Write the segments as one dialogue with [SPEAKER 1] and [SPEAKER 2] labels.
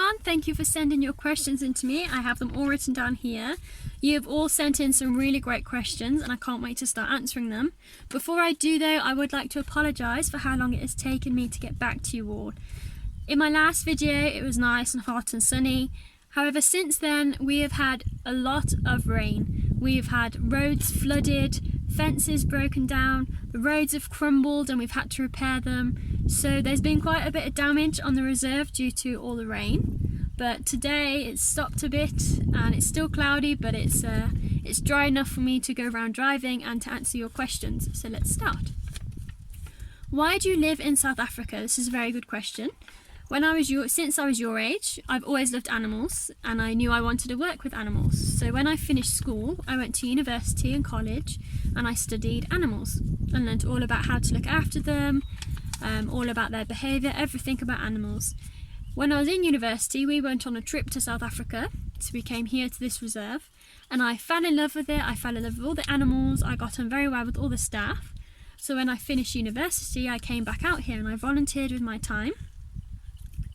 [SPEAKER 1] everyone, thank you for sending your questions in to me. I have them all written down here. You have all sent in some really great questions and I can't wait to start answering them. Before I do though, I would like to apologise for how long it has taken me to get back to you all. In my last video it was nice and hot and sunny. However, since then we have had a lot of rain. We've had roads flooded, fences broken down, the roads have crumbled and we've had to repair them. So there's been quite a bit of damage on the reserve due to all the rain. But today it's stopped a bit and it's still cloudy, but it's dry enough for me to go around driving and to answer your questions. So let's start. Why do you live in South Africa? This is a very good question. Since I was your age, I've always loved animals and I knew I wanted to work with animals. So when I finished school, I went to university and college and I studied animals and learned all about how to look after them, all about their behaviour, everything about animals. When I was in university, we went on a trip to South Africa, so we came here to this reserve and I fell in love with it. I fell in love with all the animals, I got on very well with all the staff. So when I finished university, I came back out here and I volunteered with my time.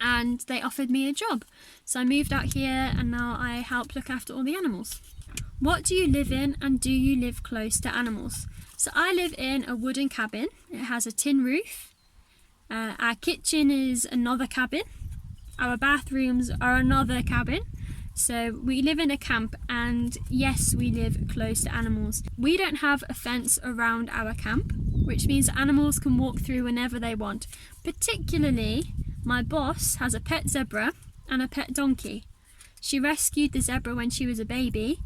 [SPEAKER 1] And they offered me a job. So I moved out here and now I help look after all the animals. What do you live in and do you live close to animals? So I live in a wooden cabin. It has a tin roof. Our kitchen is another cabin. Our bathrooms are another cabin. So we live in a camp and yes, we live close to animals. We don't have a fence around our camp, which means that animals can walk through whenever they want. Particularly, my boss has a pet zebra and a pet donkey. She rescued the zebra when she was a baby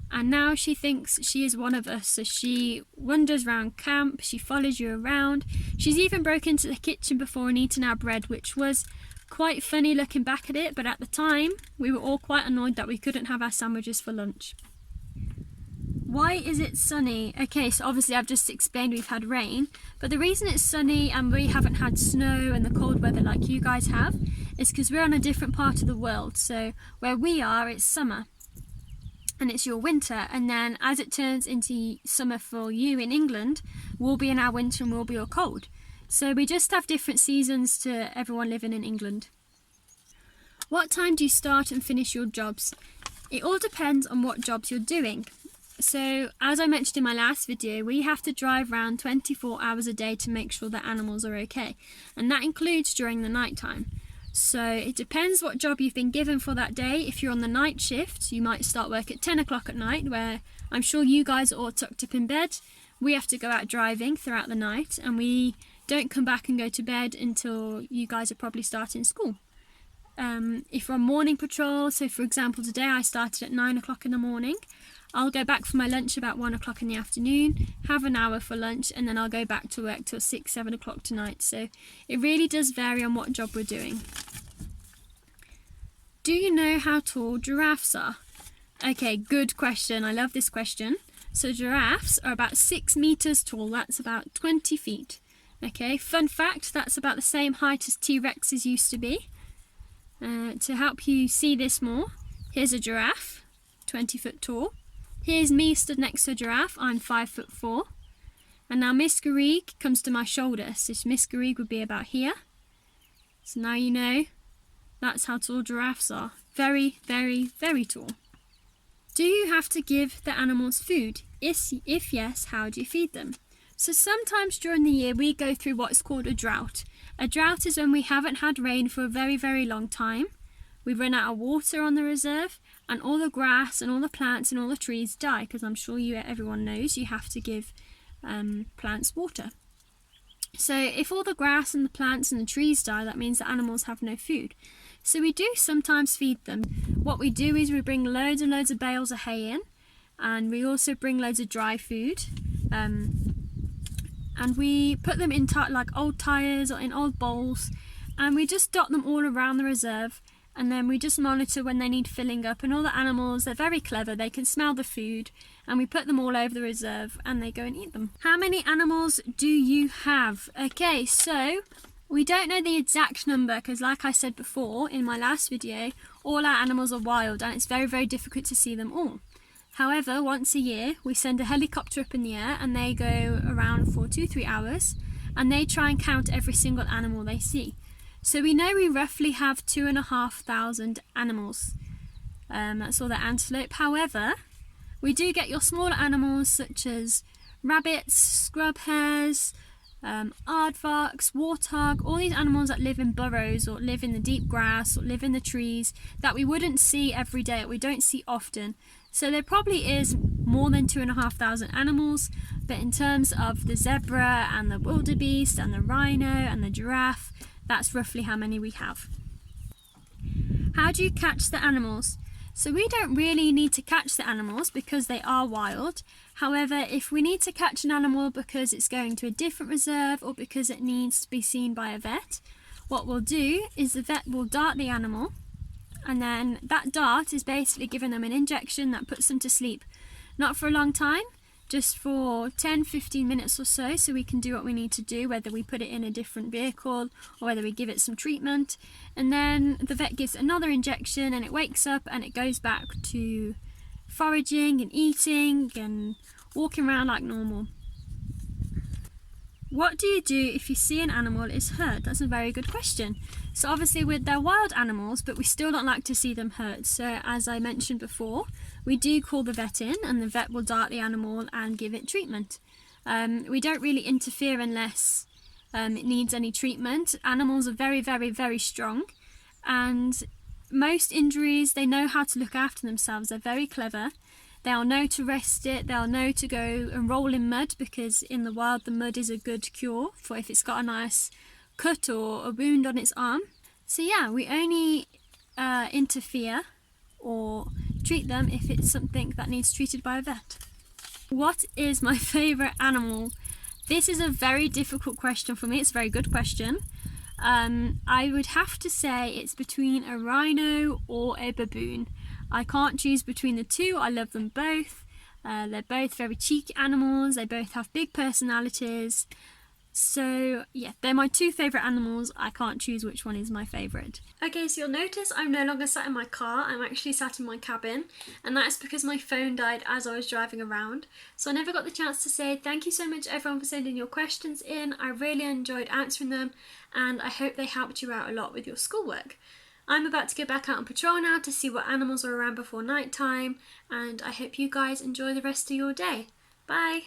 [SPEAKER 1] and now she thinks she is one of us. So she wanders around camp, she follows you around. She's even broken into the kitchen before and eaten our bread, which was quite funny looking back at it, but at the time we were all quite annoyed that we couldn't have our sandwiches for lunch. Why is it sunny? Okay, so obviously I've just explained we've had rain, but the reason it's sunny and we haven't had snow and the cold weather like you guys have is because we're on a different part of the world. So where we are, it's summer and it's your winter, and then as it turns into summer for you in England, we'll be in our winter and we'll be all cold. So we just have different seasons to everyone living in England. What time do you start and finish your jobs? It all depends on what jobs you're doing. So as I mentioned in my last video, we have to drive around 24 hours a day to make sure that animals are okay, and that includes during the night time. So it depends what job you've been given for that day. If you're on the night shift, you might start work at 10 o'clock at night, where I'm sure you guys are all tucked up in bed. We have to go out driving throughout the night and we don't come back and go to bed until you guys are probably starting school. If we're on morning patrol, so for example today I started at 9 o'clock in the morning, I'll go back for my lunch about 1 o'clock in the afternoon, have an hour for lunch, and then I'll go back to work till 6, 7 o'clock tonight. So it really does vary on what job we're doing. Do you know how tall giraffes are? Okay, good question. I love this question. So giraffes are about 6 meters tall. That's about 20 feet. Okay, fun fact, that's about the same height as T-Rexes used to be. To help you see this more, here's a giraffe, 20 foot tall. Here's me stood next to a giraffe, I'm 5'4". And now Miss Garrigue comes to my shoulder, so Miss Garrigue would be about here. So now you know, that's how tall giraffes are. Very, very, very tall. Do you have to give the animals food? If yes, how do you feed them? So sometimes during the year we go through what's called a drought. A drought is when we haven't had rain for a very, very long time. We run out of water on the reserve and all the grass and all the plants and all the trees die, because I'm sure everyone knows you have to give plants water. So if all the grass and the plants and the trees die, that means the animals have no food. So we do sometimes feed them. What we do is we bring loads and loads of bales of hay in, and we also bring loads of dry food. And we put them in like old tyres or in old bowls, and we just dot them all around the reserve, and then we just monitor when they need filling up. And all the animals, they're very clever, they can smell the food, and we put them all over the reserve and they go and eat them. How many animals do you have? Okay, so we don't know the exact number because, like I said before in my last video, all our animals are wild and it's very, very difficult to see them all. However, once a year we send a helicopter up in the air and they go around for 2-3 hours and they try and count every single animal they see. So we know we roughly have 2,500 animals. That's all the antelope. However, we do get your smaller animals such as rabbits, scrub hares, aardvarks, warthog, all these animals that live in burrows or live in the deep grass or live in the trees that we wouldn't see every day, that we don't see often. So there probably is more than 2,500 animals, but in terms of the zebra and the wildebeest and the rhino and the giraffe, that's roughly how many we have. How do you catch the animals? So we don't really need to catch the animals because they are wild. However, if we need to catch an animal because it's going to a different reserve or because it needs to be seen by a vet, what we'll do is the vet will dart the animal, and then that dart is basically giving them an injection that puts them to sleep. Not for a long time, just for 10-15 minutes or so we can do what we need to do, whether we put it in a different vehicle or whether we give it some treatment, and then the vet gives another injection and it wakes up and it goes back to foraging and eating and walking around like normal. What do you do if you see an animal is hurt? That's a very good question. So obviously they're wild animals, but we still don't like to see them hurt. So as I mentioned before, we do call the vet in and the vet will dart the animal and give it treatment. We don't really interfere unless it needs any treatment. Animals are very, very, very strong, and most injuries, they know how to look after themselves. They're very clever. They'll know to rest it, they'll know to go and roll in mud, because in the wild the mud is a good cure for if it's got a nice cut or a wound on its arm. So yeah, we only interfere or treat them if it's something that needs treated by a vet. What is my favourite animal? This is a very difficult question for me. It's a very good question. I would have to say it's between a rhino or a baboon. I can't choose between the two. I love them both. They're both very cheeky animals. They both have big personalities. So yeah, they're my two favourite animals. I can't choose which one is my favourite. Okay, so you'll notice I'm no longer sat in my car. I'm actually sat in my cabin, and that's because my phone died as I was driving around. So I never got the chance to say thank you so much everyone for sending your questions in. I really enjoyed answering them, and I hope they helped you out a lot with your schoolwork. I'm about to go back out on patrol now to see what animals are around before night time, and I hope you guys enjoy the rest of your day. Bye!